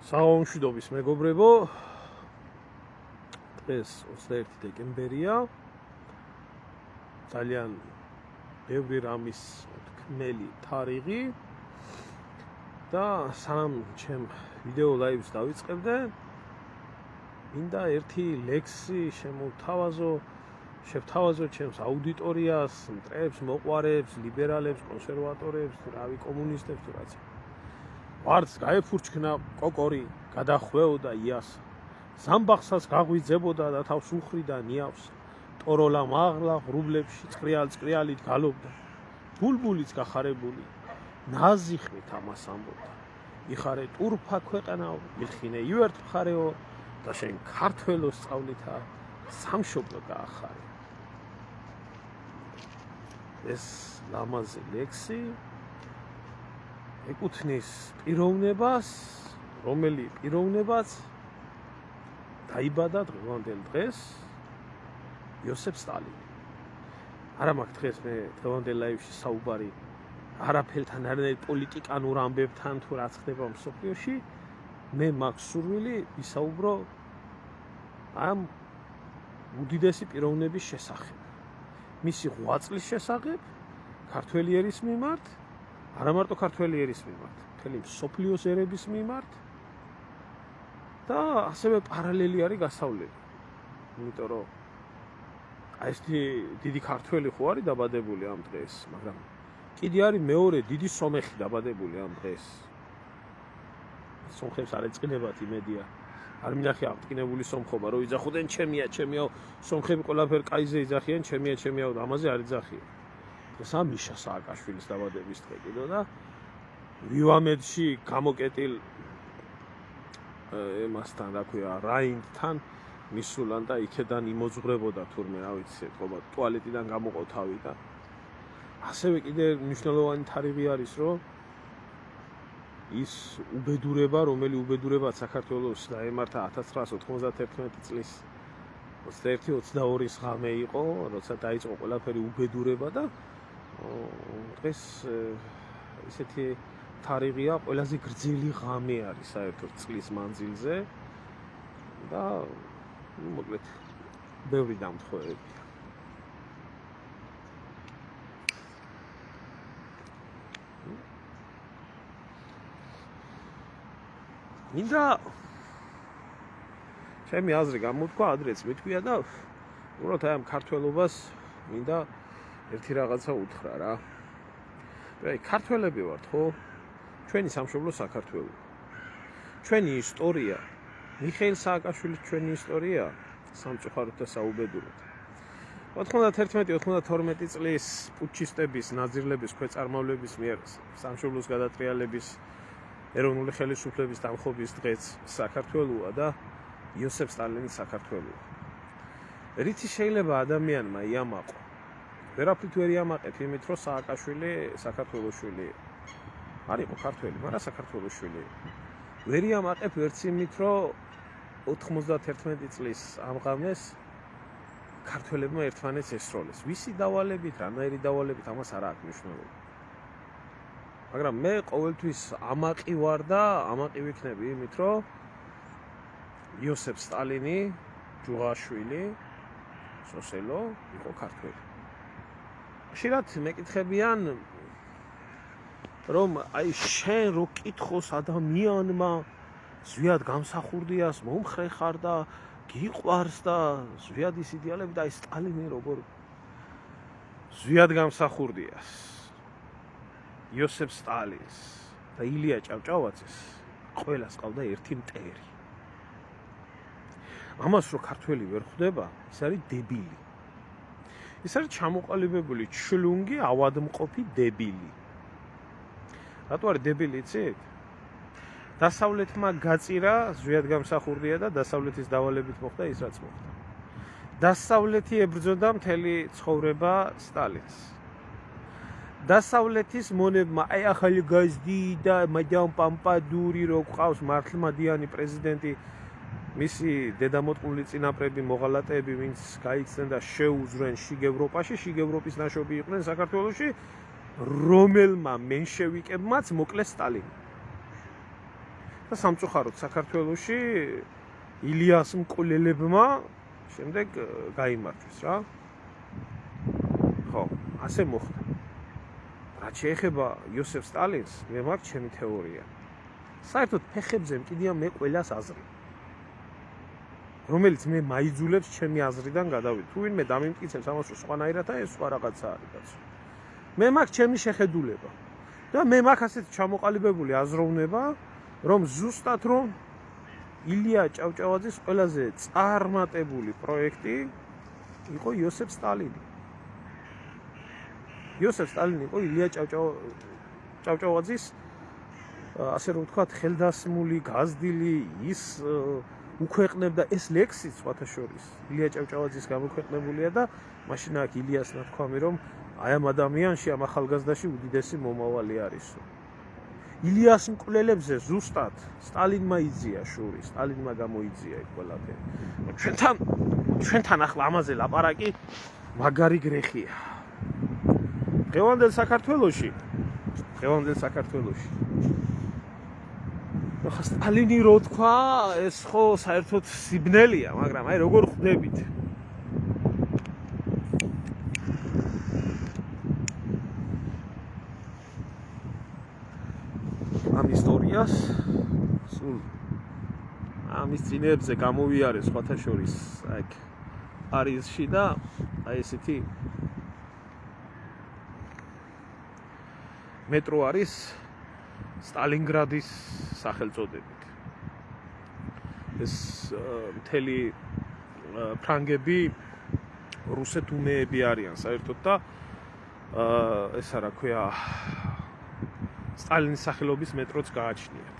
საღამომშვიდობის მეგობრებო, დღეს 21 დეკემბერია. ძალიან ბევრი რამის თქმელი თარიღი და სამ ჩემ ვიდეო ლაივს დავიწყებდე. მინდა ერთი ლექსი შევთავაზო ჩემს აუდიტორიას, მტრებს, მოყვარებს, ლიბერალებს, კონსერვატორებს, რავი კომუნისტებს თუ რაც. ვარც გაეფურჩქნა კოკორი, გადახვეოდა იას. ზამბახსაც გაღვიძებოდა და თავს უხრიდა ნიავს. ტოროლა მაღლა ღრუბლებში წრიალით გალობდა. ბულბულიც გახარებული, ნაზიხით ამას ამბობდა. იხარე ტურფა ქვეყანაო, იხინე ივერთ მხარეო და შენ ქართველოს სწავლითა სამშობლო გაახარე. ეს ლამაზი ლექსი ეკუთვნის პიროვნებას, რომელი პიროვნებაც დაიბადა დღევანდელ დღეს, იოსებ სტალინი. არა მაქვს დღეს მე დღევანდელ ლაივში საუბარი არაფერთან არანაირ პოლიტიკანურ ამბებთან თუ რაც ხდება მსოფლიოში, მე მაქვს სურვილი ვისაუბრო ამ უდიდესი პიროვნების შესახებ. მისი ღვაწლის შესახებ ქართველი ერის მიმართ, არა მარტო ქართველი ერის მიმართ, მთელი მსოფლიოს ერების მიმართ და ასევე პარალელი არის გასავლელი. იმიტომ რომ ეს დიდი ქართველი ხო არის დაბადებული ამ დღეს, მაგრამ კიდე არის მეორე დიდი სომეხი დაბადებული ამ დღეს. სომხებს არ ეწყინებათ იმედია. არ მინახე აღტკინებული სომხობა, რომ იძახოდნენ ჩემიო, სომხები ყველაფერ კაიზე იძახიან, ჩემიო და ამაზე არ იძახიან. ეს მიშა სააკაშვილის დაბადების დღე კიდო და ვივამედში გამოკეტილ ემასთან, რა ქვია, რაინდთან მისულან და იქედან იმოძღვრებოდა თურმე, რა ვიცი, ეთქობა ტუალეტიდან გამოყო თავი და ასევე კიდე მნიშვნელოვანი თარიღი არის, რომ ის უბედურება, რომელი უბედურება საქართველოს დაემართა 1991 წლის 21-22 ღამე იყო, როცა დაიწყო ყველაფერი უბედურება და დღეს ისეთი თარიღია, ყველაზე გრძელი ღამე არის საერთოდ წლის მანძილზე და მოკლედ ბევრი დამთხოვებია. მინდა ჩემი აზრი გამოთქვა, ადრეც მithქვია და უბრალოდ აი ამ ქართველობას მინდა ერთი რაღაცა უთხრა რა. აი ქართველები ვართ, ხო? ჩვენი სამშობლო საქართველო. ჩვენი ისტორია, მიხეილ სააკაშვილის ჩვენი ისტორია სამწუხაროდ და საუბედუროდ. 91-92 წლის პუტჩისტების, ნაძირლების, ქვეწარმავლების მიერ სამშობლოს გადატრიალების ეროვნული ხელისუფლების დამხობის დღეც საქართველოა და იოსებ სტალინის საქართველოა. რითი შეიძლება ადამიანმა იამაყო? ვერაფრით ვერ იამაყებ იმით, რომ სააკაშვილი საქართველოს შვილი არ იყო ქართველი, მაგრამ საქართველოს შვილი. ვერ იამაყებ ვერც იმით, რომ 91 წლის ამ ღამეს ქართველებმა ერთმანეთს ესროლეს. ვისი დავალებით, რანაირი დავალებით, ამას არ აქვს მნიშვნელობა. მაგრამ მე ყოველთვის ამაყი ვარ და ამაყი ვიქნები იმით, რომ იოსებ სტალინი, ჯუღაშვილი, სოსელო იყო ქართველი. ხშირად მეკითხებიან, რომ აი შენ რო კითხოს ადამიანმა ზვიად გამსახურდიას მომხრე ხარ და გიყვარს და ზვიად ის იდეალები და აი სტალინი როგორ ზვიად გამსახურდიას იოსებ სტალინს და ილია ჭავჭავაძეს ყველას ყავდა ერთი მტერი. ამას რო ქართველი ვერ ხვდება, ის არის დებილი. ის არის ჩამოყალიბებული ჩლუნგი, ავადმყოფი დებილი. რატო არის დებილი, იცით? დასავლეთმა გაწირა, ზვიად გამსახურდია და დასავლეთის დავალებით მოხდა ის რაც მოხდა. დასავლეთი ებრძოდა მთელი ცხოვრება სტალინს. დასავლეთის მონებმა აი ახალი გაზდი და მადამ პამპადური რო ყავს მართლმადიანი პრეზიდენტი, მისი დედამოტყული წინაპრები, მოღალატეები, ვინც გაიქცნენ და შეუძვრენ შიგ ევროპაში, შიგ ევროპის ნაშობი იყვნენ საქართველოში, რომელმა მენშევიკებმაც მოკლეს სტალინი. და სამწუხაროდ საქართველოში ილიას მკვლელებმა შემდეგ გაიმარჯვეს რა. ხო, ასე მოხდა. რაც შეეხება იოსებ სტალინს, მე მაქვს ჩემი თეორია. საერთოდ ფეხებზე მკიდია მე ყველას აზრი. რომელიც მე მაიძულებს ჩემი აზრიდან გადავიდე. თუ ვინმე დამიმტკიცებს ამას რომ სხვანაირად ეს სხვა რაღაცა არის კაცო. მე მაქვს ჩემი შეხედულება. და მე მაქვს ასეთი ჩამოყალიბებული აზროვნება, რომ ზუსტად რომ ილია ჭავჭავაძის ყველაზე წარმატებული პროექტი იყო იოსებ სტალინი. იოსებ სტალინი იყო ილია ჭავჭავაძის ასე რომ ვთქვათ, ხელდასმული, გაზრდილი, ის უქვეყნებდა ეს ლექსი სხვათა შორის. ილია ჭავჭავაძის გამოქვეყნებულია და მაშინ აქ ილიას ნათქვამი რომ აი ამ ადამიანში, ამ ახალგაზრდაში უდიდესი მომავალი არისო. ილიას მკვლელებზე ზუსტად სტალინმა იძლია შური, სტალინმა გამოიძია იქ ყველაფერი. ჩვენთან ახლა ამაზე ლაპარაკი მაგარი გრეხია. დღევანდელ საქართველოში ახლა სტალინი რო თქვა, ეს ხო საერთოდ სიბნელია, მაგრამ აი როგორ ხვდებით? ამ ისტორიას სულ ამის წინებზე გამოვიარე სხვათა შორის აქ პარიზში და აი ესეთი მეტრო არის სტალინგრადის სახელწოდებით. ეს მთელი ფრანგები რუსეთუმეები არიან საერთოდ და ეს რა ქვია სტალინის სახელობის მეტროც გააჩნიათ.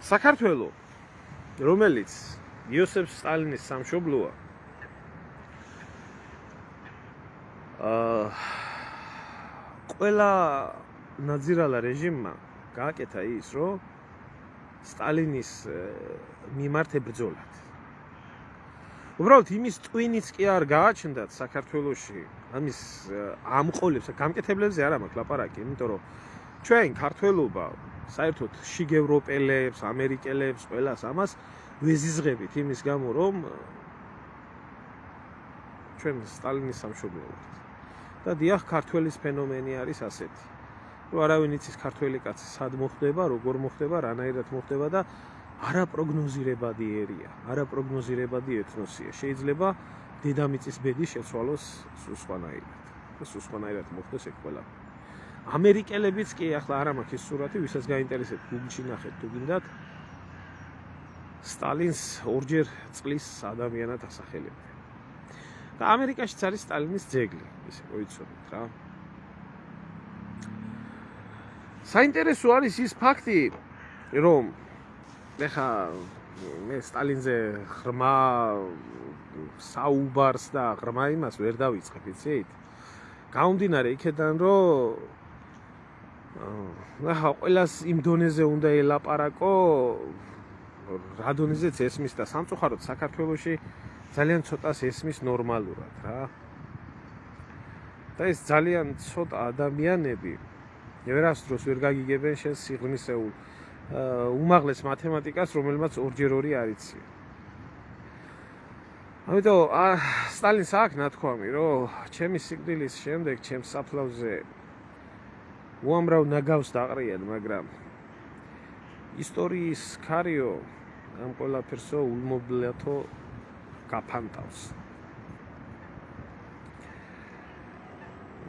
საქართველო, რომელიც იოსებ სტალინის სამშობლოა, ყველა ნაძირალა რეჟიმმა გააკეთა ის, რომ სტალინის მიმართ ებრძოლათ. უბრალოდ იმის ტვინიც კი არ გააჩნდათ საქართველოში, ამის ამყოლებს, გამკეთებლებზე არ მაქვს ლაპარაკი, იმიტომ რომ ჩვენ ქართველობა საერთოდ შიგევროპელებს, ამერიკელებს, ყველას ამას ვეზიზღებით იმის გამო, რომ ჩვენ სტალინის სამშობლო ვართ. და დიახ, ქართველის ფენომენი არის ასეთი. რომ არავინ იცის ქართველი კაცი სად მოხდება, როგორ მოხდება, რანაირად მოხდება და არაპროგნოზირებადი ერია, არაპროგნოზირებადი ეთნოსია. შეიძლება დედამიწის ბედი შეცვალოს სულ სხვანაირად. და სულ სხვანაირად მოხდეს ეგ ყველაფერი. ამერიკელებიც კი ახლა არ მაქვს ის სურათი, ვისაც გაინტერესებთ, გუგლში ნახეთ თუ გინდათ. სტალინს ორჯერ წლის ადამიანად ასახელებენ. და ამერიკაშიც არის სტალინის ძეგლი, ისე მოიცოდეთ რა. საინტერესო არის ის ფაქტი, რომ ეხა მე სტალინზე ღრმა საუბარს და ღრმა იმას ვერ დავიწყებ, იცით? გამომდინარე იქედან, რომ ეხა ყველას იმ დონეზე უნდა ელაპარაკო, რა დონეზეც ესმის და სამწუხაროდ საქართველოში ძალიან ცოტას ესმის ნორმალურად რა. და ეს ძალიან ცოტა ადამიანები ვერასდროს ვერ გაგიგებენ შენ სიღრმისეულ უმაღლეს მათემატიკას, რომელმაც 2x2 არ იციან. ამიტომ სტალინს აქვს ნათქვამი, რომ ჩემი სიკვდილის შემდეგ ჩემს საფლავზე უამრავ ნაგავს დაყრიან, მაგრამ ისტორიის ქარიო ამ ყველაფერსო ულმობლათო გაფანტავს.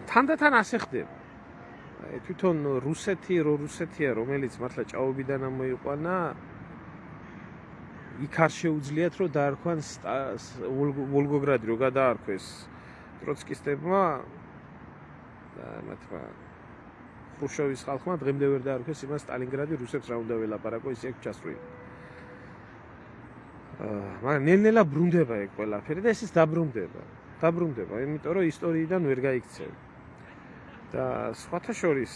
თანდათან ასე ხდება. თვითონ რუსეთია, რომელიც მართლა ჭაობიდან მოიყვანა, იქ არ შეუძლიათ, რომ დაარქვან ვოლგოგრადი, რომ გადაარქვეს ტროცკისტებმა და მათმა ხრუშჩოვის ხალხმა დღემდე ვერ დაარქვეს იმას სტალინგრადი, რუსებს რა უნდა ველაპარაკო, ისე აქ ჩასწრული. მაგრამ ნელ-ნელა ბრუნდება ეგ ყველაფერი და ეს დაბრუნდება, იმიტომ რომ ისტორიიდან ვერ გაიქცევა. და სხვათა შორის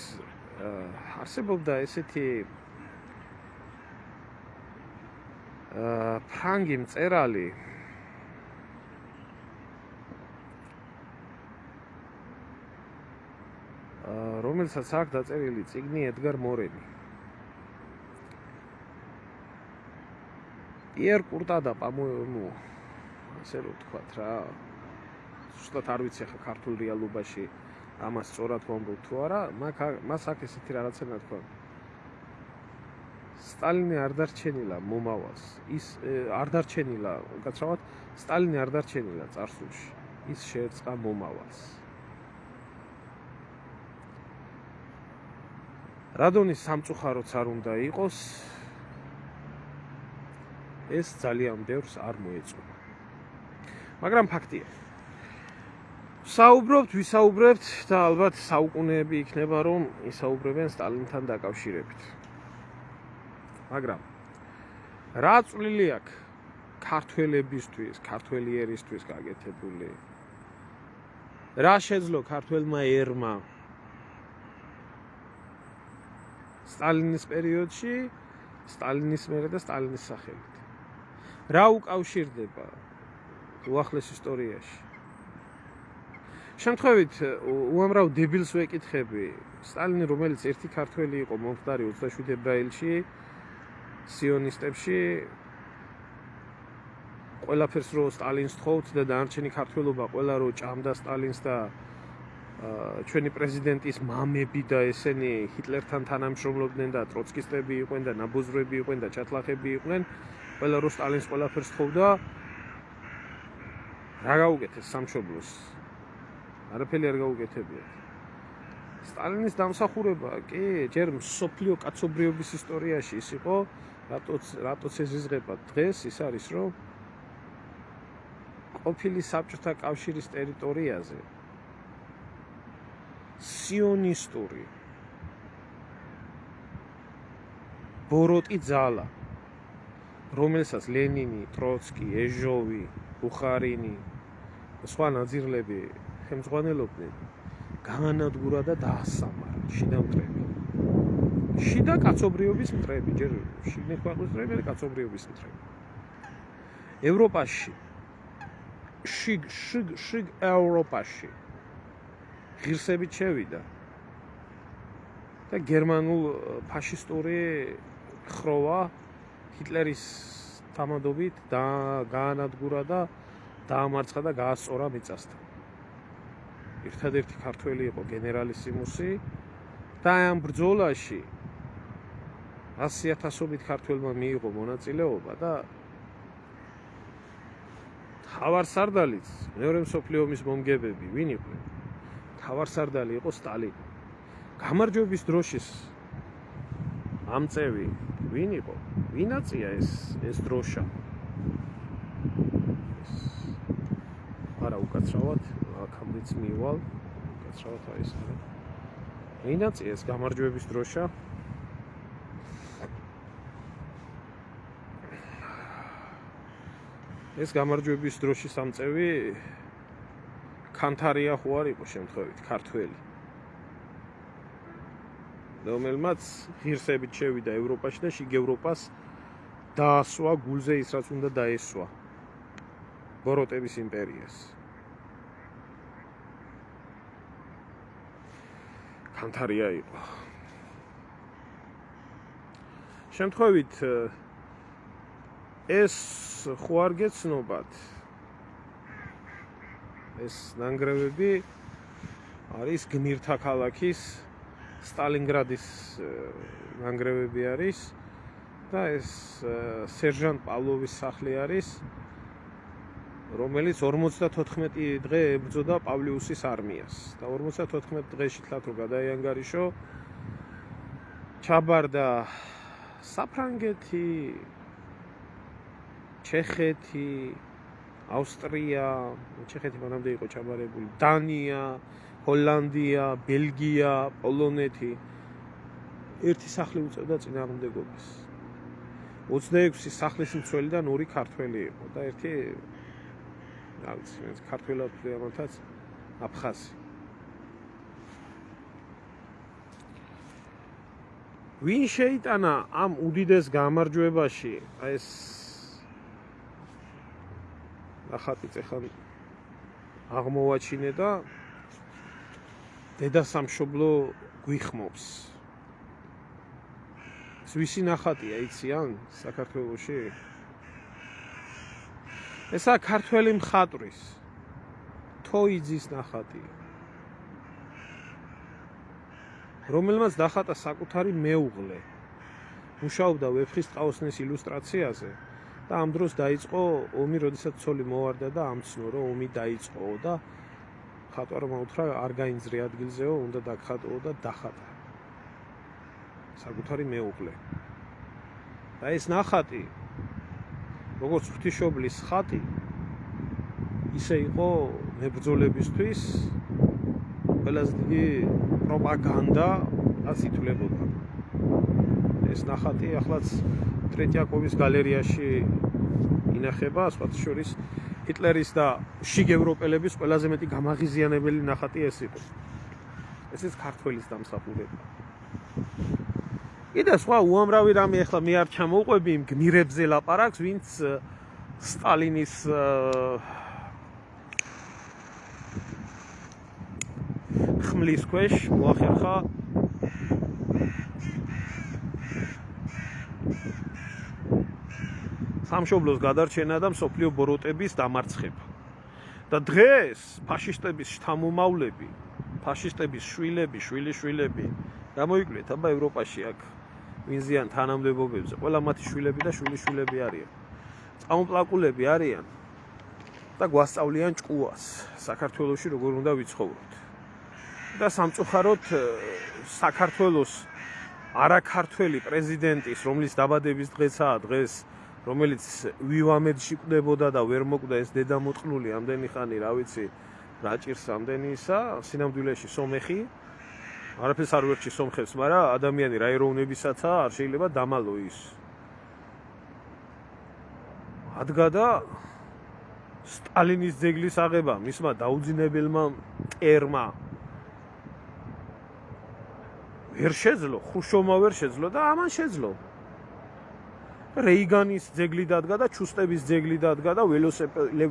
არსებობდა ესეთი ფრანგი მწერალი რომელსაც აქვს დაწერილი წიგნი ედგარ მორენი. პიერ კურტადა ასე რომ ვთქვათ რა. ზუსტად არ ვიცი ახლა ქართულ რეალობაში ამას სწორად ვამბობ თუ არა, მას აქ ესეთი რაღაცა თქვა. სტალინი არ დარჩენილა მომავალს. ის არ დარჩენილა, უკაცრავად, სტალინი არ დარჩენილა წარსულში. ის შეერწყა მომავალს. რადონის სამწუხაროც არ უნდა იყოს, ეს ძალიან ბევრს არ მოეწონა. მაგრამ ფაქტია. ვისაუბრებთ და ალბათ საუკუნეები იქნება რომ ისაუბრებენ სტალინთან დაკავშირებით. მაგრამ რა წვლილი აქვს ქართველებისთვის, ქართველიერისთვის გაკეთებული? რა შეძლო ქართველმა ერმა სტალინის პერიოდში, სტალინის მერე და სტალინის სახელით? რა უკავშირდება უახლეს ისტორიაში? შემთხვევით უამრავ დებილს ვეკითხები. სტალინი, რომელიც ერთი ქართველი იყო მომხდარი 27 ებრაილში, სიონისტებში, ყველაფერს რო სტალინს თხოვთ და დანარჩენი ქართველობა ყველა რო ჭამდა სტალინს და ჩვენი პრეზიდენტის მამები და ესენი ჰიტლერთან თანამშრომლობდნენ და ტროცკისტები იყვნენ და ნაბოზრები იყვნენ და ჩათლახები იყვნენ, ყველა რო სტალინს ყველაფერს თხოვდა, რა გაუკეთეს სამშობლოს? არაფერი არ გაუკეთებიათ. სტალინის დამსახურება კი ჯერ მსოფლიო კაცობრიობის ისტორიაში ის იყო, რატოც ეზიზღება დღეს, ის არის რომ ყოფილი საბჭოთა კავშირის ტერიტორიაზე სიონისტური ბოროტი ძალა, რომელსაც ლენინი, ტროცკი, ეჟოვი, ბუხარინი და სხვა ნაძირლები ხელმძღვანელობდნენ, განადგურა და დაასამარა შიდა მტრები. შიდა კაცობრიობის მტრები, ჯერ შიგნით ქვეყნის მტრები და კაცობრიობის მტრები. ევროპაში, შიგ ევროპაში ღირსებით შევიდა და გერმანულ ფაშისტური ხროვა ჰიტლერის თამადობით გაანადგურა და დაამარცხა და გაასწორა მიწასთან. ერთადერთი ქართველი იყო გენერალისიმუსი და ამ ბრძოლაში 100,000-ობით ქართველმა მიიღო მონაწილეობა და თავარსარდალიც მეორე მსოფლიო ომის მომგებები ვინ იყვნენ? თავარსარდალი იყო სტალინი. გამარჯვების დროშის ამწევი ვინ იყო? ვინაწია ეს დროშა? არა უკაცრავად, აქამდეც მივალ, უკაცრავად არის არა. ვინაწია ეს გამარჯვების დროშა? ეს გამარჯვების დროშის ამწევი ქანთარია ხო არ იყო შემთხვევით ქართველი, რომელმაც ღირსებით შევიდა ევროპაში და შიგ ევროპას დაასვა გულზე ის რაც უნდა დაესვა ბოროტების იმპერიას. ქანთარია იყო. შემთხვევით ეს ხო არ გეცნობათ, ეს ნანგრევები არის გმირთა ქალაქის სტალინგრადის ნანგრევები არის და ეს სერჟანტ პავლოვის სახლი არის, რომელიც 54 დღე ებრძოდა პავლიუსის არმიას და 54 დღეში თლათ რო გადაიანგარიშო, ჩაბარდა საფრანგეთი, ჩეხეთი, ავსტრია, ჩეხეთი მანამდე იყო ჩაბარებული, დანია, ჰოლანდია, ბელგია, პოლონეთი. ერთი სახლი უწევდა წინააღმდეგობას. 26 სახლის მცველიდან 2 ქართველი იყო და ერთი რა ვიცი, ქართველად ამათაც აფხაზი. ვინ შეიტანა ამ უდიდეს გამარჯვებაში? აი ეს ახალ წეხან აღმოვაჩინე და დედასამშობლო გვიხმობს. ეს ვისი ნახატია, იციან, საქართველოში? ესა ქართველი მხატვრის თოიძის ნახატია. რომელმაც დახატა საკუთარი მეუღლე. მუშაობდა ვეფხისტყაოსნის ილუსტრაციაზე და ამ დროს დაიწყო ომი, როდესაც ცოლი მოვარდა და ამცნო, რომ ომი დაიწყო და ხატვარმა უთხრა არ გაინძრე ადგილზეო, უნდა დაგხატო და დახატა საკუთარი მეუღლე. და ეს ნახატი, როგორც ღვთისმშობლის ხატი, ისე იყო მებრძოლებისთვის ყველაზე დიდი პროპაგანდა და ითვლებოდა. ეს ნახატი ახლაც ტრეტიაკოვის გალერეაში ინახება, სხვათა შორის ჰიტლერის და შიგ ევროპელების ყველაზე მეტი გამაღიზიანებელი ნახატი ეს იყო. ესეც ქართველის დამსახურება. კიდე სხვა უამრავი რამე ახლა მე არ ჩამოვყვები იმ გმირებზე ლაპარაკს, ვინც სტალინის ხმლის ქვეშ მოახერხა სამშობლოს გადარჩენა და მსოფლიო ბოროტების დამარცხება. და დღეს ფაშისტების შთამომავლები, ფაშისტების შვილიშვილები გამოიკვლიეთ, აბა ევროპაში აქ ვინზიან თანამდებობებზე, ყველა მათი შვილები და შვილიშვილები არიან. წამოპლაკულები არიან და გვასწავლიან ჭკუას საქართველოში როგორ უნდა ვიცხოვროთ. და სამწუხაროდ საქართველოს არაქართველი პრეზიდენტის, რომლის დაბადების დღესაა დღეს, რომელიც ვივამედში კვდებოდა და ვერ მოკვდა ეს დედამოწყლული ამდენი ხანი, რა ვიცი, რა ჭირს ამდენი ისა, სინამდვილეში სომეხი, არაფერს არ ვერჩი სომხებს, მაგრამ ადამიანი რა ეროვნებისაცაა, არ შეიძლება დამალო ის. ადგა და სტალინის ძეგლის აღება მისმა დაუძინებელმა მტერმა ვერ შეძლო, ხრუშოვმა ვერ შეძლო და ამან შეძლო. რეიგანის ძეგლი დადგა და ჩუსტების ძეგლი დადგა და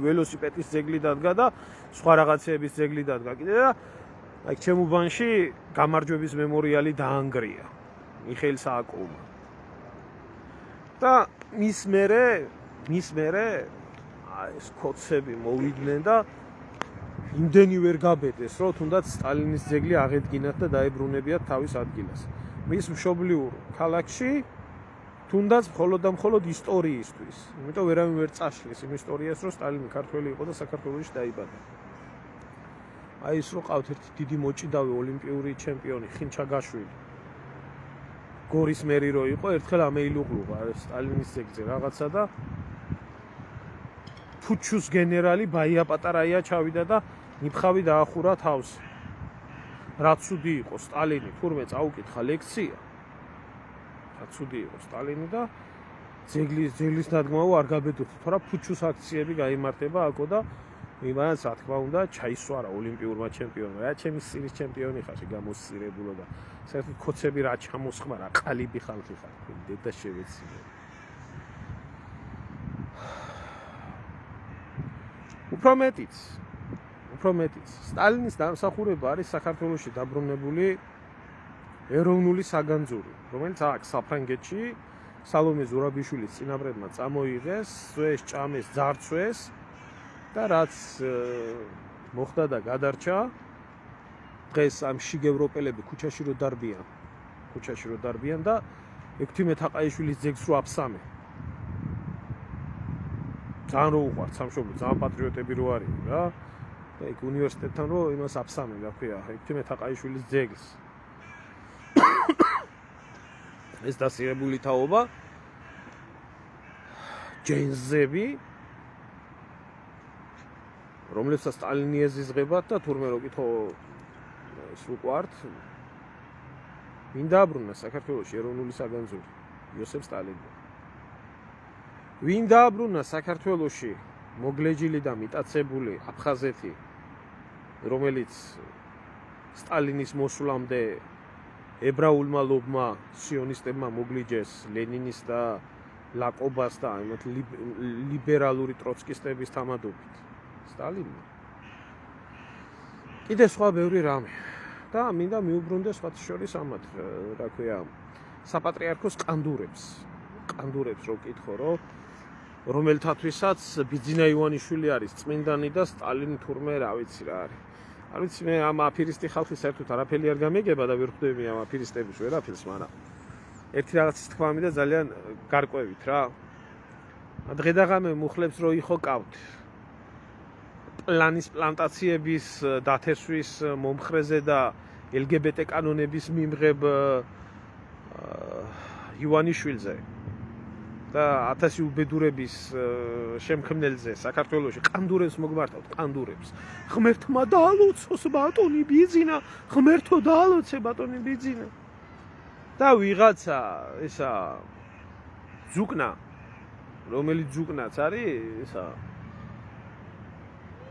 ველოსიპედის ძეგლი დადგა და სხვა რაღაცეების ძეგლი დადგა. კიდე და აი ჩემ უბანში გამარჯვების მემორიალი დაანგრია მიხეილ სააკოვმა. და მის მერე აი ეს კოცები მოვიდნენ და იმდენი ვერ გაბედეს, რომ თუნდაც სტალინის ძეგლი აღედგინათ და დაებრუნებიათ თავის ადგილას. მის მშობლიურ ქალაქში თუნდაც მხოლოდ და მხოლოდ ისტორიისთვის. იმიტომ ვერავინ ვერ წაშლის იმ ისტორიას, რომ სტალინი ქართველი იყო და საქართველოში დაიბადა. აი ის რო ყავთ ერთი დიდი მოჭიდავე ოლიმპიური ჩემპიონი ხინჩაგაშვილი. გორის მერი რო იყო, ერთხელ ამეილუღლუღა სტალინის ძეგლზე რაღაცა და ფუჩუს გენერალი ბაია პატარაია ჩავიდა და ნიფხავი დაახურა თავს. რა ცუდი იყო სტალინი, თურმე წაუკითხა ლექცია. რა ცუდი იყო სტალინი და ძეგლის დადგმაო არ გაბედოთ, თორა ფუჩუს აქციები გაიმართება აქო და იმანაც რა თქმა უნდა ჩაისვარა ოლიმპიურმა ჩემპიონმა. რა ჩემი სირის ჩემპიონი ხარ, გამოსწირებულო და საერთოდ კოცები რა ჩამოსხმარა, ყალიბი ხალხი ხარ, დედა შევეცინე. უფრო მეტიც სტალინის დამსახურება არის საქართველოში დაბრუნებული ეროვნული საგანძური, რომელიც აქ საფრანგეთში სალომე ზურაბიშვილის წინაპრებმა წამოიღეს, სვეს, ჭამეს, ძარცვეს და რაც მოხდა და გადარჩა, დღეს ამ შიგ ევროპელები ქუჩაში რო დარბიან და ექვთიმე თაყაიშვილის ძეგლს რო აფსამე. ძალიან რო უყვართ სამშობლო, ძალიან პატრიოტები რო არიან რა. და იქ უნივერსიტეტთან რო იმას აფსამენ, რა ქვია, ექვთიმე თაყაიშვილის ძეგლს. ეს დასիրებული თაობა ჯენზები, რომლებსაც სტალინი ეზიზღებათ და თურმე რო კითხო ეს უყვართ, ვინ დააბრუნა საქართველოში ეროვნული საგანძური? იოსებ სტალინი. ვინ დააბრუნა საქართველოში მოგლეჯილი და მიტაცებული აფხაზეთი, რომელიც სტალინის მოსვლამდე ებრაულმა ლობმა სიონისტებმა მოგლიჯეს ლენინის და ლაკობას და იმათ ლიბერალური ტროცკისტების თამადობით? სტალინი. კიდე სხვა ბევრი რამე. და მინდა მიუბრუნდეს სხვათა შორის ამათ, რა ქვია, საპატრიარქოს კანდურებს რო ვკითხო, რომელთათვისაც ბიძინა ივანიშვილი არის წმინდანი და სტალინი თურმე რა ვიცი რა არის. არ ვიცი მე ამ აფირისტი ხალხის საერთოდ არაფერი არ გამიგება და ვერ ხვდები ამ აფირისტების ვერაფერს, მაგრამ ერთი რაღაცის თქვა მინდა ძალიან გარკვევით რა. დღედაღამე მუხლებს რო იხოკავთ პლანის პლანტაციების დათესვის მომხრეზე და LGBT კანონების მიმღებ ივანიშვილზე და 1000 უბედურების შემქმნელზე საქართველოში ყანდურებს მოგმართავთ, ყანდურებს. ღმერთმა დაალოცოს ბატონი ბიძინა, ღმერთო დაალოცე ბატონი ბიძინა. და ვიღაცა ესა ძუკნა, რომელიც ძუკნაც არის, ესა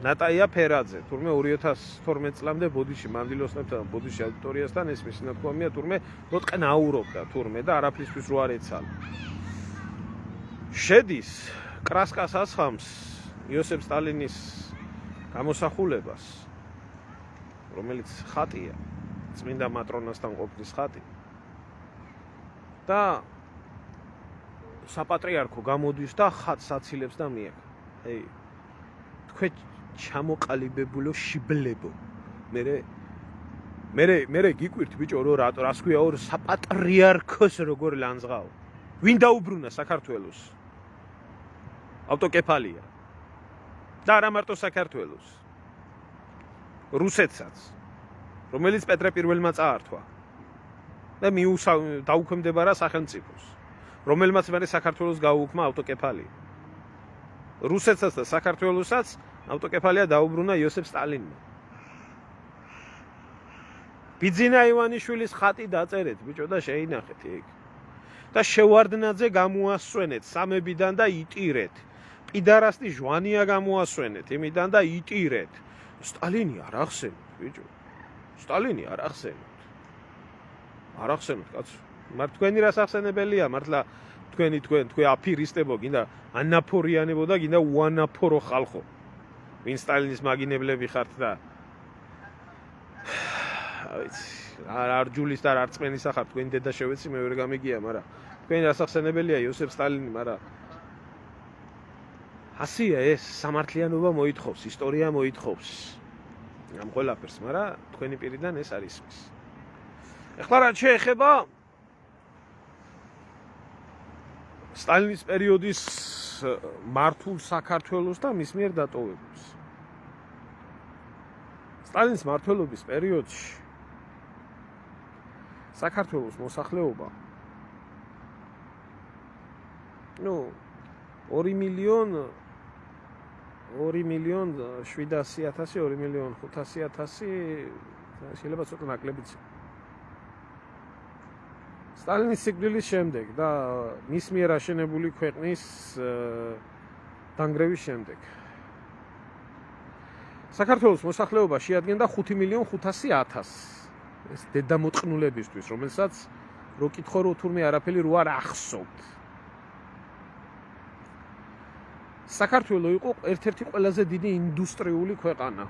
ნატაია ფერაძე, თურმე 2012 წლამდე ბოდიში მანდილოსნებთან, ბოდიში აუდიტორიასთან ესმის ნათქვამია, თურმე როტყენ აურობდა თურმე და არაფრისთვის რო არ ეცალა. შედის კრასკას ასხამს იოსებ სტალინის გამოსახულებას, რომელიც ხატია, წმინდა მატრონასთან ყოფნის ხატი. და საპატრიარქო გამოდის და ხატს აცილებს და მიაკ. თქვენ ჩამოყალიბებულო შიბლებო. მე გიკვირთ ბიჭო რო რას ქვია ორ საპატრიარქოს როგორ ლანძღაო. ვინ დაუბრუნა საქართველოს? ავტოკეფალია. და არა მარტო საქართველოს. რუსეთსაც, რომელიც პეტრე პირველმა წაართვა. და დაუქვემდებარა სახელმწიფოს, რომელმაც მერე საქართველოს გაუუქმა ავტოკეფალია. რუსეთსაც და საქართველოსაც ავტოკეფალია დაუბრუნა იოსებ სტალინმა. ბიძინა ივანიშვილის ხატი დაწერეთ, ბიჭო და შეინახეთ იქ. და შევარდნაძე გამოასვენეთ სამებიდან და იტირეთ. პიდარასტი ჟვანია გამოასვენეთ იმიდან და იტირეთ. სტალინი არ ახსენოთ, ბიჭო. სტალინი არ ახსენოთ. არ ახსენოთ, კაცო. მარ თქვენი რას ახსენებელია, მართლა თქვენ აფირისტებო, გინდა ანაფორიანებო და გინდა უანაფორო ხალხო. ვინ სტალინის მაგინებლები ხართ და არ ჯულის და არ რწმენის ახარ თქვენი დედა შევეცი მე ვერ გამიგია, მაგრამ თქვენი რას ახსენებელია იოსებ სტალინი, მაგრამ ასია ეს სამართლიანობა მოითხოვს, ისტორია მოითხოვს ამ ყველაფერს, მაგრამ თქვენი პირიდან ეს არის ის. ეხლა რა შეეხება სტალინის პერიოდის მართულ საქართველოს და მის მიერ დატოვებებს. სტალინის მმართველობის პერიოდში საქართველოს მოსახლეობა 2,700,000, 2,500,000 შეიძლება ცოტა ნაკლებიც. სტალინის სიკვდილის შემდეგ და მის მიერ აშენებული ქვეყნის დანგრევის შემდეგ საქართველოს მოსახლეობა შეადგენდა 5,500,000. ეს დედამოწყნულებისთვის, რომელსაც რო კითხო რო თურმე არაფერი რო არ ახსოვთ. საქართველო იყო ერთ-ერთი ყველაზე დიდი ინდუსტრიული ქვეყანა.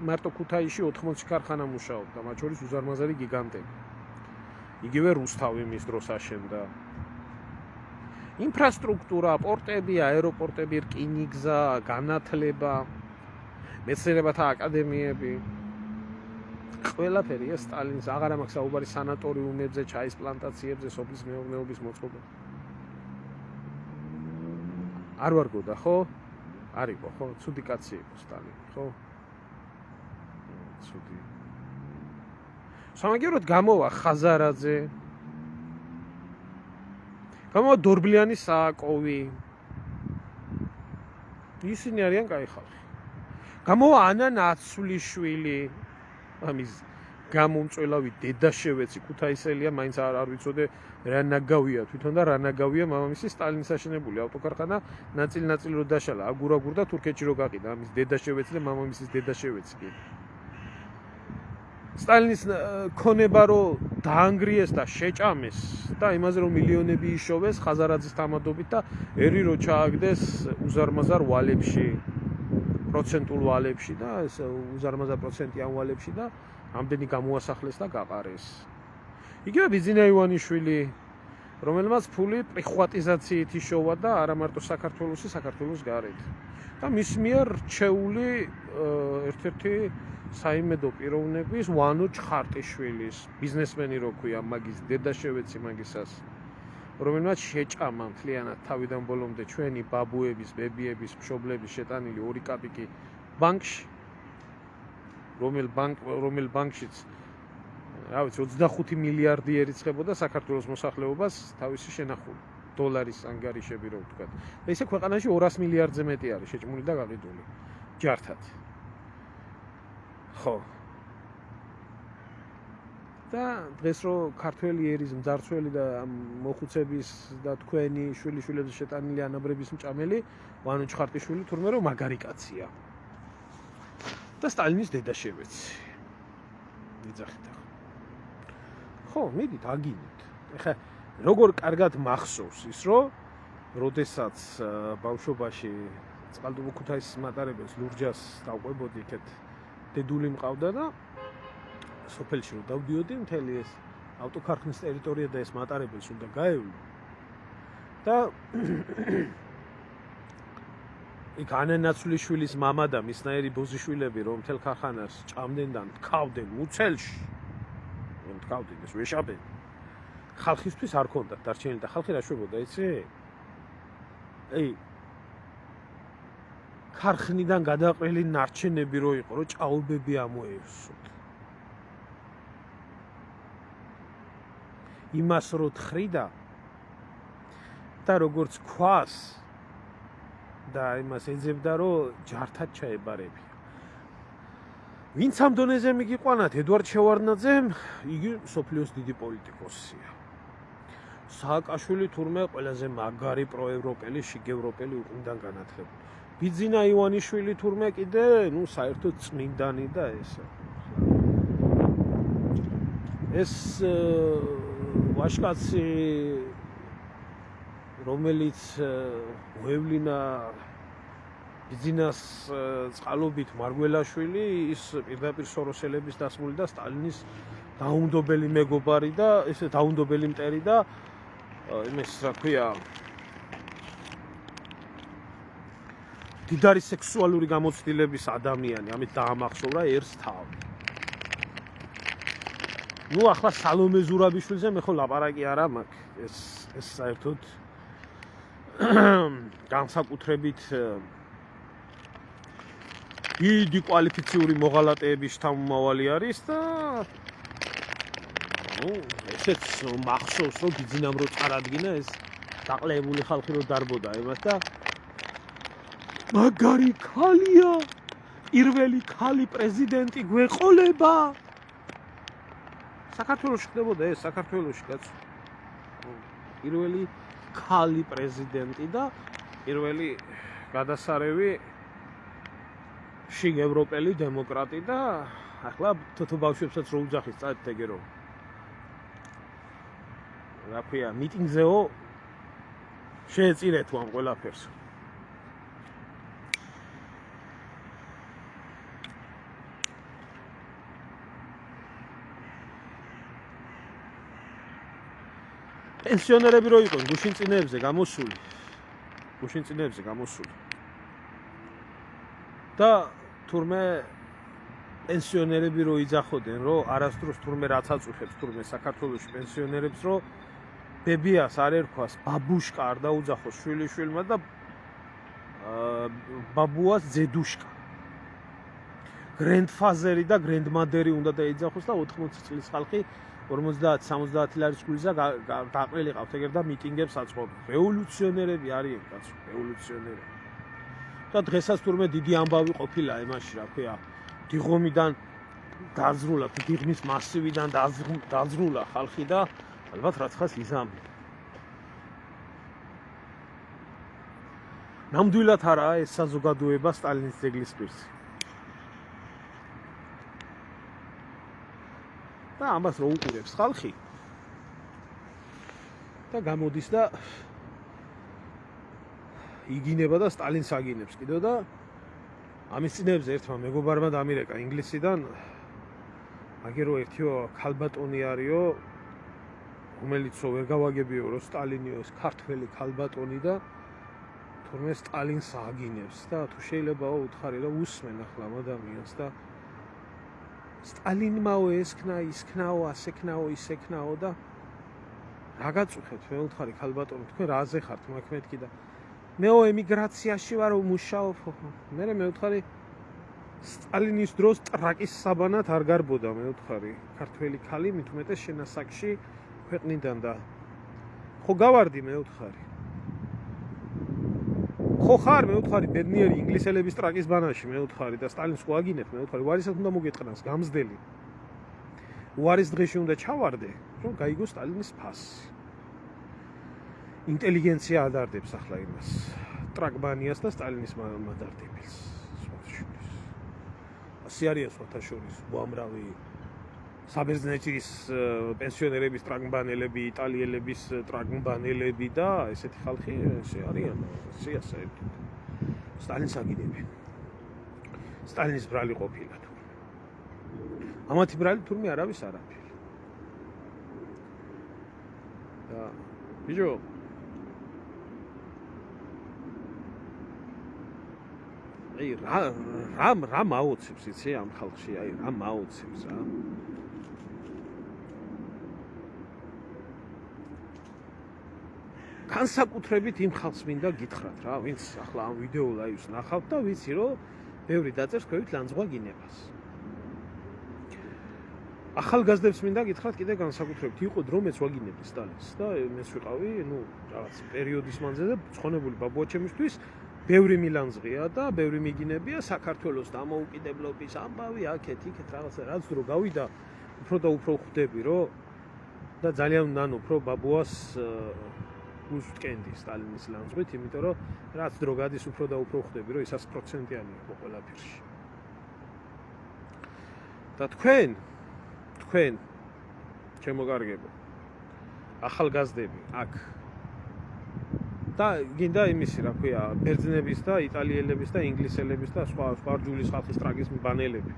მარტო ქუთაისში 80 ქარხანა მუშაობდა, მათ შორის უზარმაზარი გიგანტები. იგივე რუსთავი მის დროს აშენდა. ინფრასტრუქტურა, პორტები, აეროპორტები, რკინიგზა, განათლება, მეცნიერებათა აკადემიები. ყველაფერი ეს სტალინის აღარ მაქვს საუბარი სანატორიუმებზე, ჩაის პლანტაციებზე, სოფლის მეურნეობის მოწყობა. არ ვარგოდა, ხო? არ იყო, ხო? ცუდი კაცი იყო სტალინი, ხო? ცუდი. სამაგიეროდ გამოვა ხაზარაძე, გამოვა დორბლიანი სააკოვი. ისინი არიან კაი ხალხი. გამოვა ანა ნაცვლიშვილი, ამის გამომწველავი დედა შევეცი ქუთაისელია, მაინც არ ვიცოდე რა ნაგავია თვითონ და რა ნაგავია მამამისი სტალინის აშენებული ავტოკარხანა, ნაწილ-ნაწილ რო დაშალა, აგურ-აგურ და თურქეთში რო გაყიდა, ამის დედა შევეცი და მამამისის დედა შევეცი კი. სტალინის ქონება რო დაანგრიეს და შეჭამეს და იმაზე რომ მილიონები იშოვეს ხაზარაძის თამადობით და ერი რო ჩააგდეს უზარმაზარ ვალებში, პროცენტულ ვალებში და ეს უზარმაზარ პროცენტიან ვალებში და ამდენი გამოასახლეს და გაყარეს. იგივე ბიძინა ივანიშვილი, რომელმაც ფული პრიხვატიზაციით იშოვა და არა მარტო საქართველოსი, საქართველოს გარეთ. და მის მიერ რჩეული ერთ-ერთი საიმედო პიროვნების ვანო ჩხარტიშვილის, ბიზნესმენი რო ქვია მაგის დედა შევეცი მაგისას, რომელმაც შეჭამა მთლიანად თავიდან ბოლომდე ჩვენი ბაბუების, ბებიების, მშობლების შეტანილი 2 კაპიკი ბანკში, რომელ ბანკშიც რა ვიცი 25 მილიარდი ერიცხებოდა საქართველოს მოსახლეობას თავისი შენახული დოლარის ანგარიშები რო ვთქვა. და ისე ქვეყანაში 200 მილიარდზე მეტი არის შეჭმული და გაყიდული ჯართად. ხო. და დღეს რო ქართველი ერის მძარცველი და მოხუცების და თქვენი შვილიშვილების შეტანილი ანაბრების მჭამელი ვანო ჩხარტიშვილი თურმე რომ მაგარი კაცია. და სტალინის დედა შევეცი. მიძახით ახლა. ხო, მიდით აგინეთ. ეხლა როგორ კარგად მახსოვს ის, რომ როდესაც ბავშვობაში წყალტუბო ქუთაისის მატარებელს ლურჯას დავყვებოდი იქეთ დედული მყავდა და სოფელში რომ დავდიოდი მთელი ეს ავტოქარხნის ტერიტორია და ეს მატარებელს უნდა გაევლო და იქ ანანაცვლიშვილის მამა და მისნაირი ბოზიშვილები რომ მთელ ქარხანას ჭამდნენ და თქავდნენ მუცელში თქავდნენ ეს ვეშაპენ ხალხისთვის არ ქონდათ დარჩენილი და ხალხი რა შვებოდა იცი? ეი ქარხნიდან გადაყრილი ნარჩენები რო იყო რომ ჭაობები ამოევსოთ იმას რო თხრიდა და როგორც ქვას და იმას ეძებდა რომ ჯართად ჩაებარებია. ვინც ამ დონეზე მიგიყვანათ ედვარდ შევარდნაძემ, იგი სოფლიოს დიდი პოლიტიკოსია. სააკაშვილი თურმე ყველაზე მაგარი პროევროპელი, შიგევროპელი უყმიდან განათლებული. ბიძინა ივანიშვილი თურმე კიდე, საერთოდ წმინდანი და ესა. ეს ვაშკაცი რომელიც მოევლინა ბიძინას წყალობით მარგველაშვილი, ის პირდაპირ სოროსელების დასმული და სტალინის დაუნდობელი მეგობარი და ესე დაუნდობელი მტერი და იმის რა ქვია დიდარი სექსუალური გამოცდილების ადამიანი, ამით დაამახსოვრა ერს თავი. ახლა სალომე ზურაბიშვილზე მე ხო ლაპარაკი არა მაქვს, ეს საერთოდ განსაკუთრებით დიდი კვალიფიციური მოღალატეების შთამომავალი არის და ესეც მახსოვს რომ ბიძინამ რო წარადგინა ეს დაყლებული ხალხი რო დარბოდა იმას და მაგარი ქალია, პირველი ქალი პრეზიდენტი გვეყოლება. საქართველოში ხდებოდა ეს, საქართველოში კაცო. პირველი ქალი პრეზიდენტი და პირველი გადასარევი შიგევროპელი დემოკრატი და ახლა თოთო ბავშვებსაც რო უძახის წადით ეგე რომ რა ქვია მიტინგზეო შეეწირეთო ამ ყველაფერს. პენსიონერები რო იყვნენ გუშინწინეებზე გამოსული და თურმე პენსიონერები რო იძახოდნენ რომ არასდროს თურმე რაც აწუხებს თურმე საქართველოში პენსიონერებს რომ ბებიას არ ერქვას ბაბუშკა არ დაუძახოს შვილიშვილმა და ბაბუას ძედუშკა გრენდფაზერი და გრენდმადერი უნდა დაიძახოს და 80 წლის ხალხი 50-70 ლარის გულიზა გაყრილი ყავთ ეგერ და მიტინგებს აწყობენ. რევოლუციონერები არიან კაცო, რევოლუციონერები. და დღესაც თურმე დიდი ამბავი ყოფილა იმაში, რა ქვია, დიღომიდან დაძრულა, დიღმის მასივიდან დაძრულა ხალხი და ალბათ რაცხას იზამი. ნამდვილად არაა ეს საზოგადოება სტალინის ძეგლის პირზე. და ამას რო უყურებს ხალხი და გამოდის და იგინება და სტალინს აგინებს კიდევ და ამის წინებზე ერთმა მეგობარმა დამირეკა ინგლისიდან აგერო ერთიო ქალბატონი არისო, რომელიცო ვერ გავაგებიო, რომ სტალინიო ეს ქართველი ქალბატონი და თორმე სტალინს აგინებს და თუ შეიძლებაო უთხარი და უსმენ ახლა ამ ადამიანს და სტალინმაო ესქნა, ისქნაო, ასექნაო, ისექნაო და რა გაწუხეთ მე უთხარი ქალბატონი, თქვენ რაზე ხართ მაგ მეთქი და მეო ემიგრაციაში ვარო მუშაობ. მე უთხარი სტალინის დროს ტრაკის საბანად არ გარბოდა მე უთხარი ქართველი ქალი მით უმეტეს შენასაკში ქვეყნიდან და ხო გავარდი მე უთხარი. ხო ხარ მე უთხარი ბედნიერი ინგლისელების ტრაკის ბანაში მე უთხარი და სტალინს ხო აგინებ მე უთხარი ვარისად უნდა მოგეთყნას გამზდელი. უარის დღეში უნდა ჩავარდე რომ გაიგო სტალინის ფასი. ინტელიგენცია ადარდებს ახლა იმას ტრაკბანიას და სტალინის მადარდებელს. ასე არის სხვათაშორის უამრავი საბერძნეთის პენსიონერების ტრაკბანელები, იტალიელების ტრაკბანელები და ესეთი ხალხი ესე არიან, ასე. სტალინს აგინებენ. სტალინის ბრალი ყოფილა თუ. ამათი ბრალი თურმე არავის არაფერი. და ბიჭო აი რა მაოცებს იცი ამ ხალხში, აი რა მაოცებს რა. განსაკუთრებით იმ ხალხს მინდა გითხრათ რა, ვინც ახლა ამ ვიდეო ლაივს ნახავთ და ვიცი რომ ბევრი დაწერს ქვევით ლანძღვა გინებას. ახალგაზრდებს მინდა გითხრათ კიდე განსაკუთრებით იყო დრო მეც ვაგინებდი სტალინს და მეც ვიყავი, რაღაც პერიოდის მანძილზე ცხონებული ბაბუაჩემისთვის ბევრი მილანძღია და ბევრი მიგინებია საქართველოს დამოუკიდებლობის ამბავი აქეთ იქეთ რაღაცა რაც დრო გავიდა უფრო და უფრო ხვდები რომ და ძალიან ნანო უფრო ბაბუას უსტკენდი სტალინის ლანძღვით, იმიტომ რომ რაც დრო გადის უფრო და უფრო ხვდები რომ ის 100%-იანი იყო ყველაფერში. და თქვენ ჩემო კარგებო ახალგაზრდები აქ და გინდა იმისი რა ქვია ბერძნების და იტალიელების და ინგლისელების და სხვა ჯულის ხალხის ტრაგის ბანელები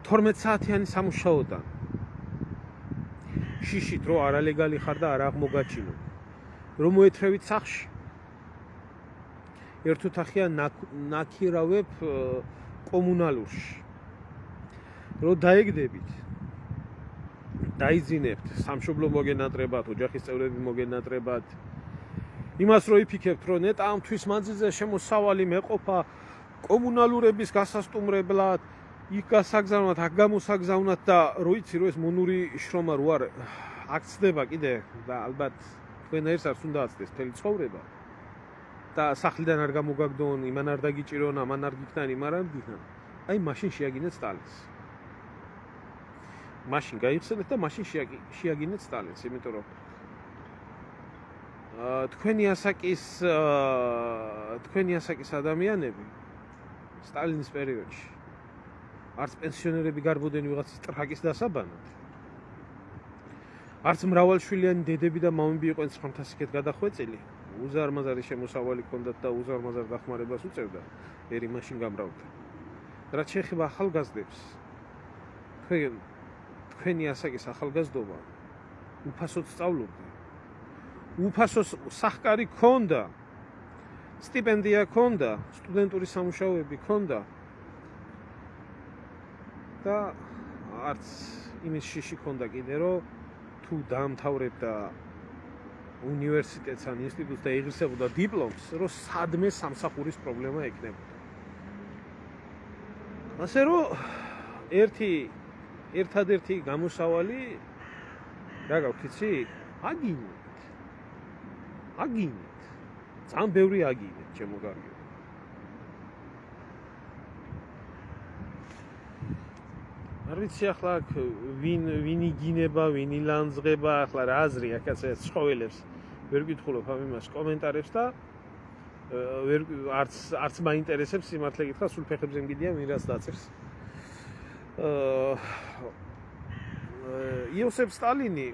12 საათიანი სამუშაოდან შიშით რო არალეგალი ხარ და არ აღმოგაჩინო რომ მოეთრევით სახში ერთ ოთახია ნაქირავებ კომუნალურში რო დაეგდებით დაიძინებთ სამშობლო მოგენატრებათ, ოჯახის წევრები მოგენატრებათ. იმას რო იფიქებთ, რომ ნეტა ამ თვის მანძილზე შემოსავალი მეყოფა კომუნალურების გასასტუმრებლად, იქ გასაგზავნად, აქ გამოსაგზავნად და რო იცი რომ ეს მონური შრომა რო არ აქცდება კიდე და ალბათ თქვენ ერთს არც უნდა აცდეს მთელი ცხოვრება. და სახლიდან არ გამოგაგდონ, იმან არ დაგიჭირონ, ამან არ გიქნან, იმან არ გიქნან. აი მაშინ შეაგინეთ სტალინს. მაშინ გაიხსენეთ და მაშინ შეაგინეთ სტალინს, იმიტომ რომ თქვენი ასაკის ადამიანები სტალინის პერიოდში არც პენსიონერები გარბოდნენ ვიღაცის ტრაკის დასაბანად. არც მრავალშვილიანი დედები და მამები იყვნენ ცხამთასიკეთ გადახვეწილი, უზარმაზარი შემოსავალი ჰქონდათ და უზარმაზარ დახმარებას უწევდა, ერი მაშინ გამრავდა. რაც შეეხება ახალგაზრდებს, თქვენი ასაკის ახალგაზრდობა უფასოდ სწავლობდა. უფასოს სახკარი ჰქონდა, სტიპენდია ჰქონდა, სტუდენტური სამუშაოები ჰქონდა და არც იმის შიში ჰქონდა კიდე რომ თუ დაამთავრებდა უნივერსიტეტს ან ინსტიტუტს და იღრისებოდა დიპლომს, რომ სადმე სამსახურის პრობლემა ექნებოდა. ასე რომ ერთადერთი გამოსავალი რა გაქვთ იცი? აგინეთ. ძალიან ბევრი აგინეთ, ჩემო კარგებო. არ ვიცი ახლა ვინ იგინება, ვინ ილანძღება, ახლა რა აზრი აქ ასე ცხოველებს ვერ გითხულობ ამ იმას კომენტარებს და არც მაინტერესებს სიმართლე გითხრა, სულ ფეხებზე მგიდია ვინ რაც დაწერს. იოსებ სტალინი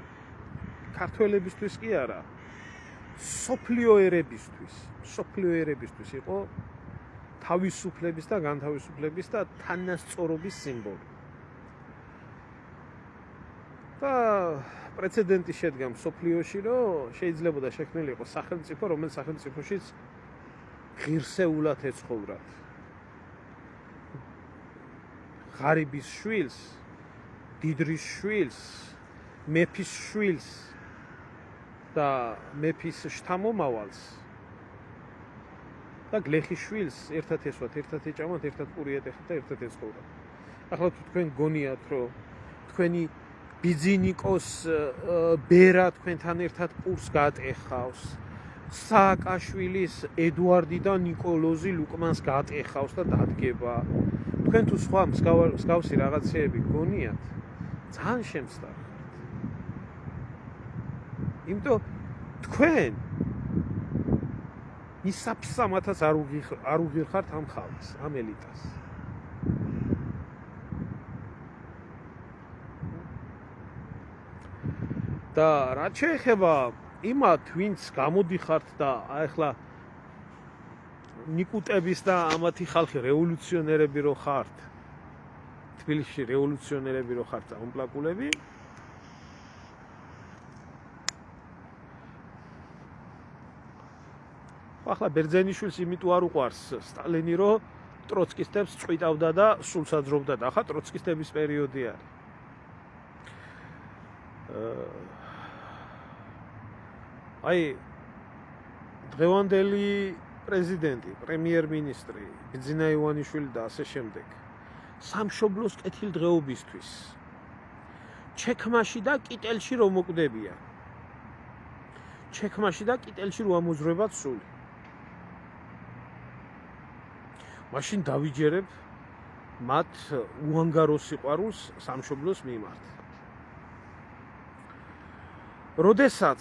ქართველებისთვის კი არა, სოფლიო ერებისთვის იყო თავისუფლების და განთავისუფლების და თანასწორობის სიმბოლო. და პრეცედენტი შედგა მსოფლიოში, რომ შეიძლება შექმნილი იყოს სახელმწიფო, რომელიც სახელმწიფოშიც ღირსეულად ეცხოვრათ. ღარიბის შვილს, დიდრის შვილს, მეფის შვილს და მეფის შთამომავალს და გლეხის შვილს ერთად ესვათ, ერთად ეჭამათ, ერთად პური ეტეხათ და ერთად ეცხოვრათ. ახლა თუ თქვენ გონიათ, რომ თქვენი ბიძინიკოს ბერა თქვენთან ერთად პურს გაატეხავს, სააკაშვილის ედუარდი და ნიკოლოზი ლუკმანს გაატეხავს და დადგება. თქვენ თუ სხვა მსგავსი რაღაცეები გონიათ, ძალიან შემსწარხართ. იმიტომ თქვენ ისაფსამათაც არ უღირხართ ამ ხალხს, ამ ელიტას. და რაც შეეხება იმათ, ვინც გამოდიხართ და ახლა ნიკუტების და ამათი ხალხი რევოლუციონერები რო ხართ, თბილისში რევოლუციონერები რო ხართ, ამპლაკულები, ახლა ბერძენიშვილს იმიტომ არ უყვარს სტალინი, რომ ტროცკისტებს წვიტავდა და სულს აძრობდა და ახლა ტროცკისტების პერიოდი არის. აი დღევანდელი პრეზიდენტი, პრემიერ-მინისტრი, ბიძინა ივანიშვილი და ასე შემდეგ სამშობლოს კეთილდღეობისთვის ჩექმაში და კიტელში რომ მოკვდებიან. ჩექმაში და კიტელში რომ ამოძრებათ სული. მაშინ დავიჯერებ მათ უანგარო სიყვარულს სამშობლოს მიმართ. როდესაც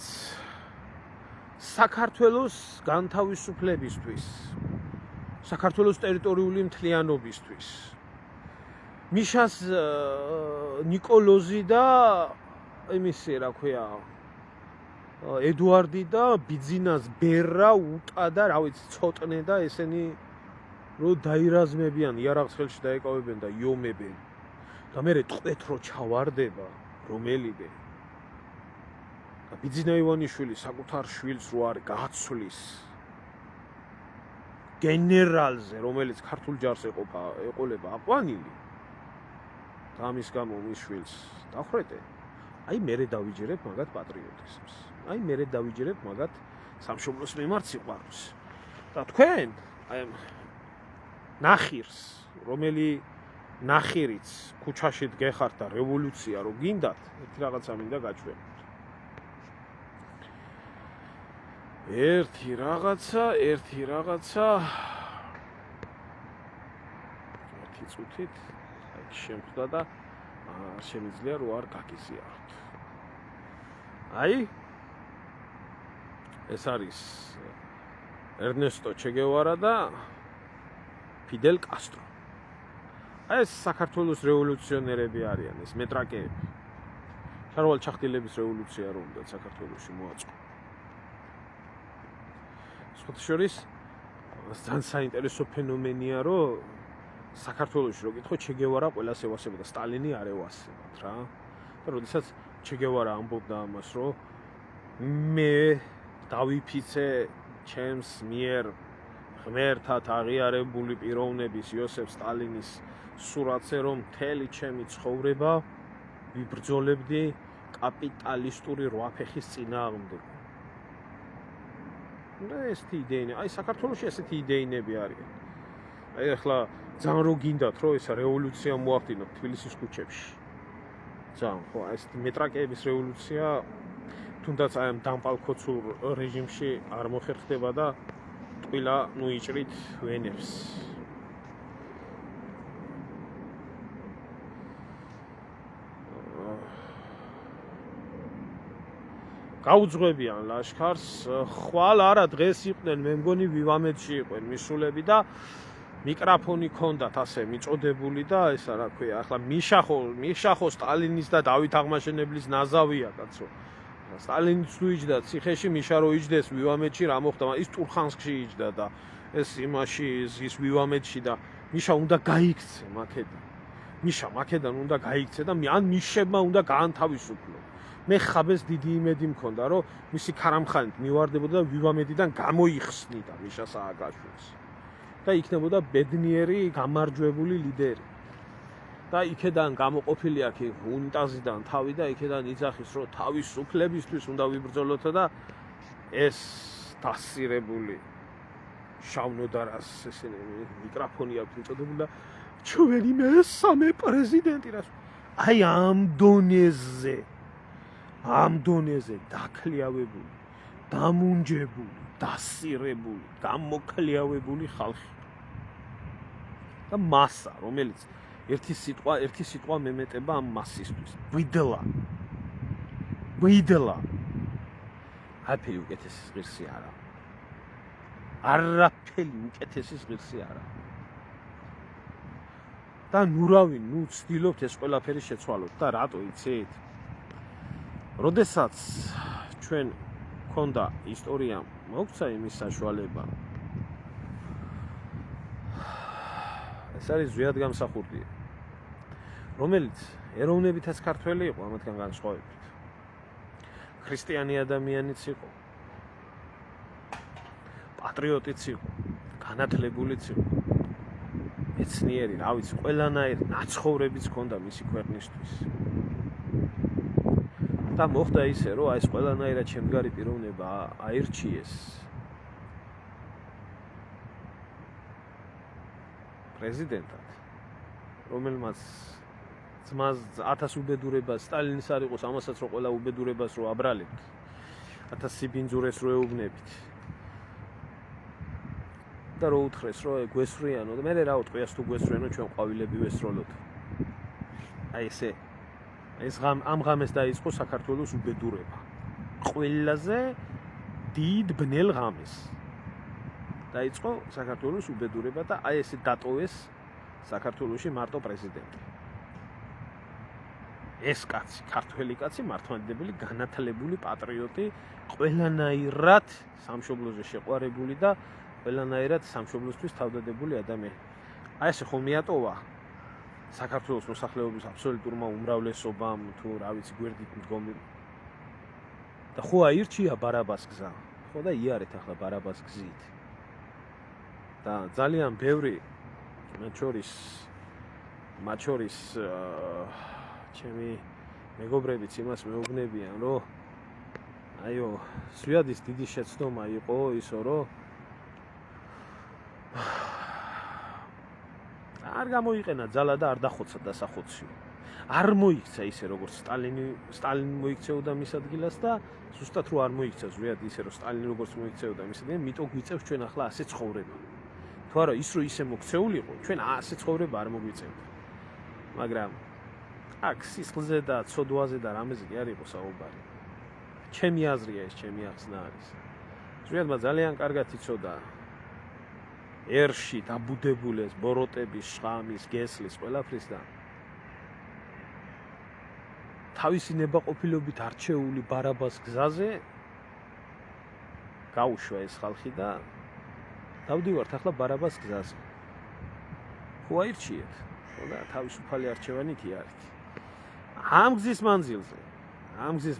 საქართველოს განთავისუფლებისთვის, საქართველოს ტერიტორიული მთლიანობისთვის მიშას ნიკოლოზი და იმისი რა ქვია ედუარდი და ბიძინას ბერა უტა და რა ვიცი ცოტნე და ესენი რო დაირაზმებიან, იარაღს ხელში დაეკავებენ და იომებენ და მე ტყვეთ რო ჩავარდება რომელიმე ბიძინა ივანიშვილი საკუთარ შვილს რო არ გაცვლის გენერალზე, რომელიც ქართულ ჯარს ეყოლება აყვანილი და ამის გამო მის შვილს დახრეტე, აი მე დავიჯერებ მაგათ პატრიოტიზმს, აი მე დავიჯერებ მაგათ სამშობლოს მიმართ სიყვარულს. და თქვენ აი ნახირს, რომელი ნახირიც ქუჩაში დგეხართ და რევოლუცია რო გინდათ, ერთი რაღაცა მინდა გაჩვენოთ. ერთი რაღაცა ერთი წუთით აი შემხვდა და არ შემიძლია რო არ გაგიზიაროთ. აი ეს არის ერნესტო ჩე გევარა და ფიდელ კასტრო. აი ეს საქართველოს რევოლუციონერები არიან, ეს მეტრაკეები. შარვალ ჩახტილების რევოლუცია რომ და საქართველოში მოაწყო. შორის ძალიან საინტერესო ფენომენია, რომ საქართველოში რო გითხო ჩე გევარა ყველას ევასებოდა, სტალინი არ ევასებათ რა. და როდესაც ჩე გევარა ამბობდა ამას, რომ მე დავიფიცე ჩემს მიერ ღმერთად აღიარებული პიროვნების იოსებ სტალინის სურათზე, რომ მთელი ჩემი ცხოვრება ვიბრძოლებდი კაპიტალისტური რვაფეხის წინააღმდეგ. და ესეთი იდეა, აი საქართველოში ესეთი იდეინები არიან. აი ახლა ძალიან რო გინდათ, რომ ეს რევოლუცია მოახდინოთ თბილისის ქუჩებში. ძალიან ხო, ეს მეტრაკეების რევოლუცია თუნდაც აი ამ დამპალქოცურ რეჟიმში არ მოხერხდება და ტყილა ნუ იჭრით ვენებს. გაუძღვებიან ლაშქარს, ხვალ არა დღეს იყვნენ, მე მგონი ვივამეთში იყვნენ მისულები და მიკროფონი ქონდათ ასე მიწოდებული და ესა რა ქვია, ახლა მიშახო სტალინის და დავით აღმაშენებლის ნაზავია კაცო. სტალინიც თუ იჯდა ციხეში, მიშა რო იჯდეს ვივამეთში რა მოხდა, ის ტურხანსკში იჯდა და ეს იმაში ის ვივამეთში და მიშა უნდა გაიქცე მაქედან. ნიშა მაქედან უნდა გაიქცე და ან ნიშებმა უნდა გაანთავისუფლო. მე ხაბეს დიდი იმედი მქონდა, რომ მისი ქარამხანით მივარდებოდა და ვივამედიდან გამოიხსნიდა მიშა სააკაშვილს. და იქნებოდა ბედნიერი გამარჯვებული ლიდერი. და იქედან გამოყოფილი აქ უნიტაზიდან თავი და იქედან იძახის, რომ თავისუფლებისთვის უნდა ვიბრძოლოთ და ეს დასირებული შავნოდარას ესენი მიკროფონი აქვს მიწოდებული და ჩვენი მესამე პრეზიდენტი რას აი ამ დონეზე დაქლიავებული, დამუნჯებული, დასირებული, გამოქლიავებული ხალხი და მასა, რომელიც ერთი სიტყვა მემეტება ამ მასისთვის. ვიდლა. არაფერი უკეთესი ღირსი არა. არაფერი უკეთესი ღირსი არა. და ნურავი, ვცდილობთ ეს ყველაფერი შეცვალოთ და რატო იცით? როდესაც ჩვენ ქონდა ისტორიამ მოგცა იმის საშუალება. ეს არის ზვიად გამსახურდი, რომელიც ეროვნებითაც ქართველი იყო ამათგან განსხვავებით. ქრისტიანი ადამიანიც იყო. პატრიოტიც იყო, განათლებულიც იყო. მეცნიერი, რა ვიცი, ყველანაირ ნაცხოვრებიც ჰქონდა მისი ქვეყნისთვის. და მოხდა ისე, რომ ეს ყველანაირად შემდგარი პიროვნება აირჩიეს პრეზიდენტად, რომელმაც ძმას 1000 უბედურებას სტალინის არ იყოს, ამასაც რო ყველა უბედურებას რო აბრალებთ, 1000 სიბინძურეს რო ეუბნებით. და რო უთხრეს, რომ გვესვრიანო და მე რა უტყვიას თუ გვესვრიანო ჩვენ ყვავილები ვესროლოთ. აი ესე ამ ღამეს დაიწყო საქართველოს უბედურება. ყველაზე დიდ ბნელ ღამეს დაიწყო საქართველოს უბედურება და აი ესე დატოვეს საქართველოში მარტო პრეზიდენტი. ეს კაცი, ქართველი კაცი, მართლმადიდებელი, განათლებული პატრიოტი, ყველანაირად სამშობლოზე შეყვარებული და ყველანაირად სამშობლოსთვის თავდადებული ადამიანი. აი ესე ხომ მიატოვა საქართველოს მოსახლეობის აბსოლუტურმა უმრავლესობამ თუ რა ვიცი გვერდით მდგომი. და ხო აირჩია ბარაბას გზა. ხო და იარეთ ახლა ბარაბას გზით. და ძალიან ბევრი მათ შორის ჩემი მეგობრებიც იმას მეუბნებიან, რომ აიო, ზვიადის დიდი შეცდომა იყო ისო, რომ არ გამოიყენა ძალა და არ დახოცა დასახოცი. არ მოიქცა ისე როგორც სტალინი მოიქცეოდა მის ადგილას და ზუსტად რო არ მოიქცა ზვიადი ისე რომ სტალინი როგორც მოიქცეოდა მის ადგილას, მიტო გვიწევს ჩვენ ახლა ასე ცხოვრება. თუ არა ის რო ისე მოქცეულიყო, ჩვენ ასე ცხოვრება არ მოგვიწევთ. მაგრამ აქ სისხლზე და ცოდვაზე და რამეზე კი არ იყო საუბარი. ჩემი აზრია ეს, ჩემი ახსნა არის. ზვიადმა ძალიან კარგად იცოდა ერში დაბუდებულეს ბოროტების, შხამის, გესლის, ყველაფრის და თავისი ნებაყოფილობით არჩეული ბარაბას გზაზე გაუშვა ეს ხალხი და დავდივართ ახლა ბარაბას გზაზე. ხო აირჩიეთ, ხო და თავისუფალი არჩევანი კი არის. ამ გზის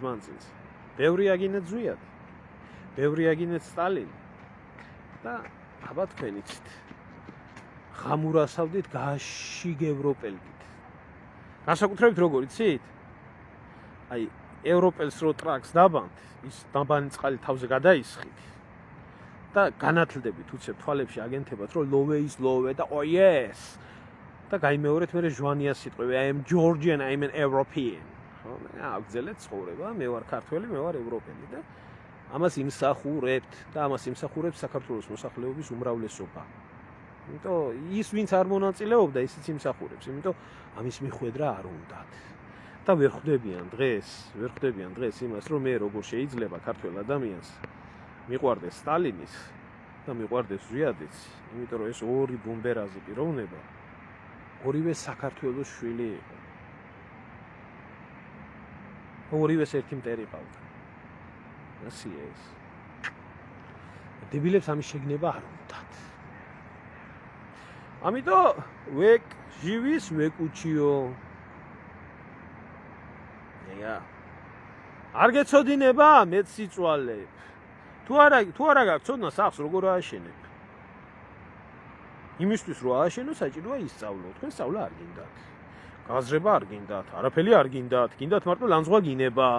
მანძილზე ბევრი აგინეთ ზვიადი, ბევრი აგინეთ სტალინი და აბა თქვენ იცით, ღამურასავდით გაშიგევროპელდით. განსაკუთრებით როგორ იცით? აი, ევროპელს რო ტრაქს დაბანთ, ის დაბანი წყალი თავზე გადაისხით და განათლდებით უცებ თვალებში აგენთებათ, რომ ლოვე is ლოვე და oh yes და გაიმეორეთ მე ჟვანია სიტყვები I am Georgian, I am an European. ხო, აგზელეთ ცხოვრება, მე ვარ ქართველი, მე ვარ ევროპელი და ამას იმსახურებთ და ამას იმსახურებს საქართველოს მოსახლეობის უმრავლესობა. იმიტომ ის ვინც არ მონაწილეობდა, ისიც იმსახურებს, იმიტომ ამის მიხვედრა არ უნდათ. და ვერ ხვდებიან დღეს იმას, რომ მე როგორ შეიძლება ქართველ ადამიანს მიყვარდეს სტალინის და მიყვარდეს ზვიადიც, იმიტომ რომ ეს ორი ბუმბერაზი პიროვნება ორივე საქართველოს შვილი იყო. ორივეს ერთი მტერი ყავდა. ასია ეს. დებილებს ამის შეგნება არ უნდათ. ამიტომ ვეკ ჟივის ვეკუჩიო. ია. არ გეცოდინება მეც სიწვალებ. თუ არა გაქვს ცოდნა სახს როგორ ააშენებ. იმისთვის რომ ააშენო საჭიროა ისწავლო. თქვენ სწავლა არ გინდათ. გაზრება არ გინდათ, არაფერი არ გინდათ, გინდათ მარტო ლანძღვა გინება.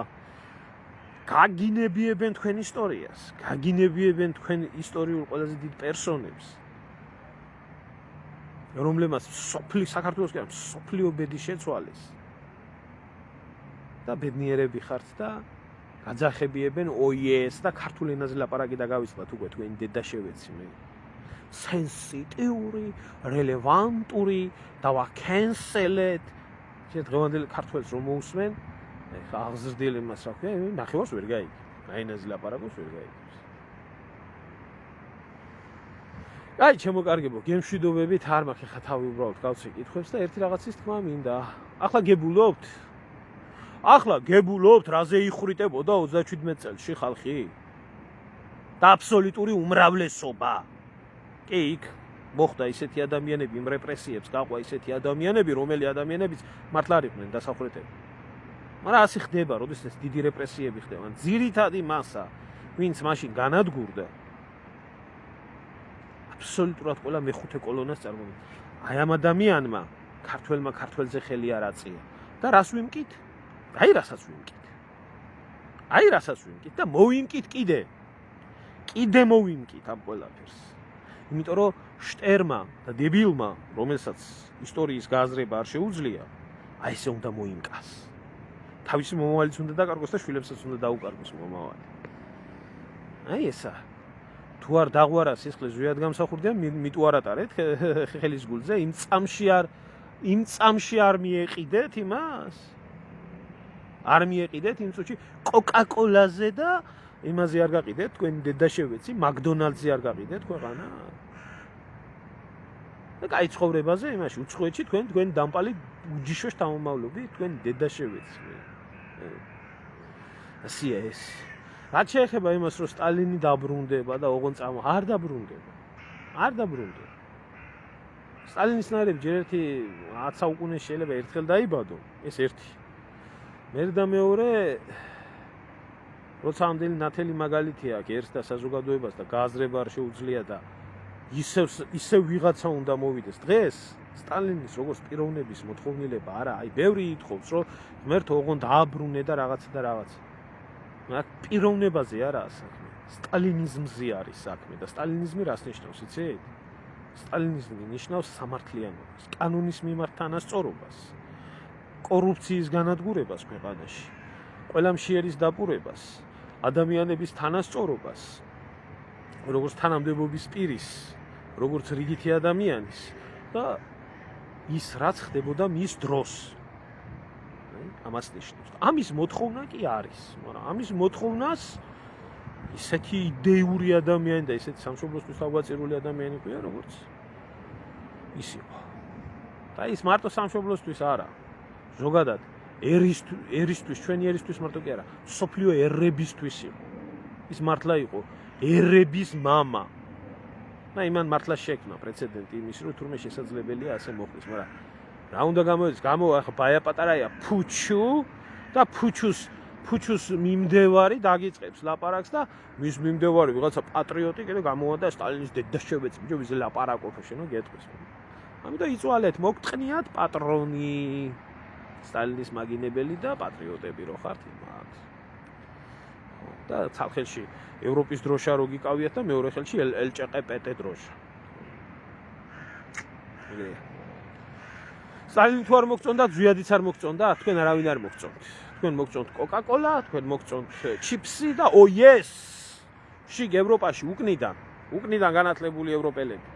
გაგინებიებენ თქვენ ისტორიას, გაგინებიებენ თქვენ ისტორიულ ყველაზე დიდ პერსონებს. რომლებმაც საქართველოს კი არა, სოფლიო ბედი შეცვალეს. და ბედნიერები ხართ და გაძახებიებენ ოიეს და ქართულ ენაზე ლაპარაკი დაგავიწყდათ უკვე თქვენი დედა შევეცი მე. სენსიტიური, რელევანტური, დავაკენსელეთ. დღევანდელი ქართველს რომ მოусმენ, ეხა აღზრდილი მას რა ქვია, ნახევარს ვერ გაიგებ. აინაზე ლაპარაკობს ვერ გაიგებს. აი, ჩემო კარგებო, გემშვიდობებით არ მაქვს ეხა თავი უბრალოდ გავცე კითხვებს და ერთი რაღაცის თქმა მინდა. ახლა გებულობთ, რაზე იხვრიტებოდა 37 წელში ხალხი? და აბსოლუტური უმრავლესობა. კი, იქ მოხდა ისეთი ადამიანები, იმ რეპრესიებს გაყვა ისეთი ადამიანები, რომელი ადამიანებიც მართლა არ იყვნენ დასახვრეტები. მაგრამ ასე ხდება, როდესაც დიდი რეპრესიები ხდება. ძირითადი მასა, ვინც მაშინ განადგურდა, აბსოლუტურად ყველა მეხუთე კოლონას წარმოადგენდა. აი ამ ადამიანმა ქართველმა ქართველზე ხელი არ აწია. და რას ვიმკით? აი რასაც ვიმკით და მოვიმკით კიდე. კიდე მოვიმკით ამ ყველაფერს. იმიტომ რომ შტერმა და დებილმა, რომელსაც ისტორიის გაზრება არ შეუძლია, აი ესე უნდა მოიმკას. თავისი მომავალიც უნდა დაკარგოს და შვილებსაც უნდა დაუკარგოს მომავალი. აი ესა. თუ არ დაღვარა სისხლის ზვიად გამსახურდია, მიტუ არ ატარეთ ხელის გულზე, იმ წამში არ მიეყიდეთ იმას. არ მიეყიდეთ იმ წუთში კოკაკოლაზე და იმაზე არ გაყიდეთ თქვენი დედა შევეცი, მაკდონალდზე არ გაყიდეთ ქვეყანა. და კაი ცხოვრებაზე იმაში უცხოეთში თქვენ დამპალი უჯიშო შთამომავლობით თქვენ დედა შევეცი. ასია ეს. რაც შეეხება იმას, რომ სტალინი დაბრუნდება და ოღონ წამო არ დაბრუნდება. სტალინის ნაირები ჯერ ერთი 10 საუკუნეში შეიძლება ერთხელ დაიბადო, ეს ერთი. მერე და მეორე როცა ამდენი ნათელი მაგალითი აქვს ერთს და საზოგადოებას და გააზრება არ შეუძლია და ისევ ვიღაცა უნდა მოვიდეს. დღეს სტალინის როგორც პიროვნების მოთხოვნილება არა, აი ბევრი ითხოვს, რომ ღმერთო ოღონ დააბრუნე და რაღაცა. მაგრამ პიროვნებაზე არაა საქმე. სტალინიზმზე არის საქმე და სტალინიზმი რას ნიშნავს, იცით? სტალინიზმი ნიშნავს სამართლიანობას, კანონის მიმართ თანასწორობას, კორუფციის განადგურებას ქვეყანაში, ყველა მშიერის დაპურებას, ადამიანების თანასწორობას, როგორც თანამდებობის პირის, როგორც რიგითი ადამიანის და ის რაც ხდებოდა მის დროს. ამას ნიშნავს. ამის მოთხოვნა კი არის, მაგრამ ამის მოთხოვნას ისეთი იდეური ადამიანი და ისეთი სამშობლოსთვის თავგაწირული ადამიანი ყია, როგორც ის იყო. და ის მარტო სამშობლოსთვის არა. ზოგადად ერისთვის, ჩვენი ერისთვის მარტო კი არა, სოფლიო ერებისთვის იყო. ის მართლა იყო ერების მამა. და იმან მართლა შექმნა პრეცედენტი იმის, რომ თურმე შესაძლებელია ასე მოხდეს, მაგრამ რა უნდა გამოიდეს? ახლა ბაია პატარაა ფუჩუ და ფუჩუს მიმდევარი დაგიწყებს ლაპარაკს და მის მიმდევარი ვიღაცა პატრიოტი კიდე გამოვიდა სტალინის დედა შევეცი, ბიჭო ვიზე ლაპარაკობ შენო გეტყვის. ამიტომ იწვალეთ, მოგტყნიათ პატრონი. სტალინის მაგინებელი და პატრიოტები რო ხართ იმათ. და ცალხელში ევროპის დროშა რო გიკავიათ და მეორე ხელში LČQP დროშა. სტალინი თუ არ მოგწონდათ, ზვიადიც არ მოგწონდა, თქვენ არავინ არ მოგწონთ. თქვენ მოგწონთ კოკაკოლა, თქვენ მოგწონთ ჩიპსი და ოიეს. შიგ ევროპაში უკნიდან განათლებული ევროპელები.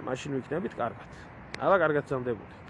მაშინ ვიქნებით კარგად. აბა კარგად ზამდებოდი.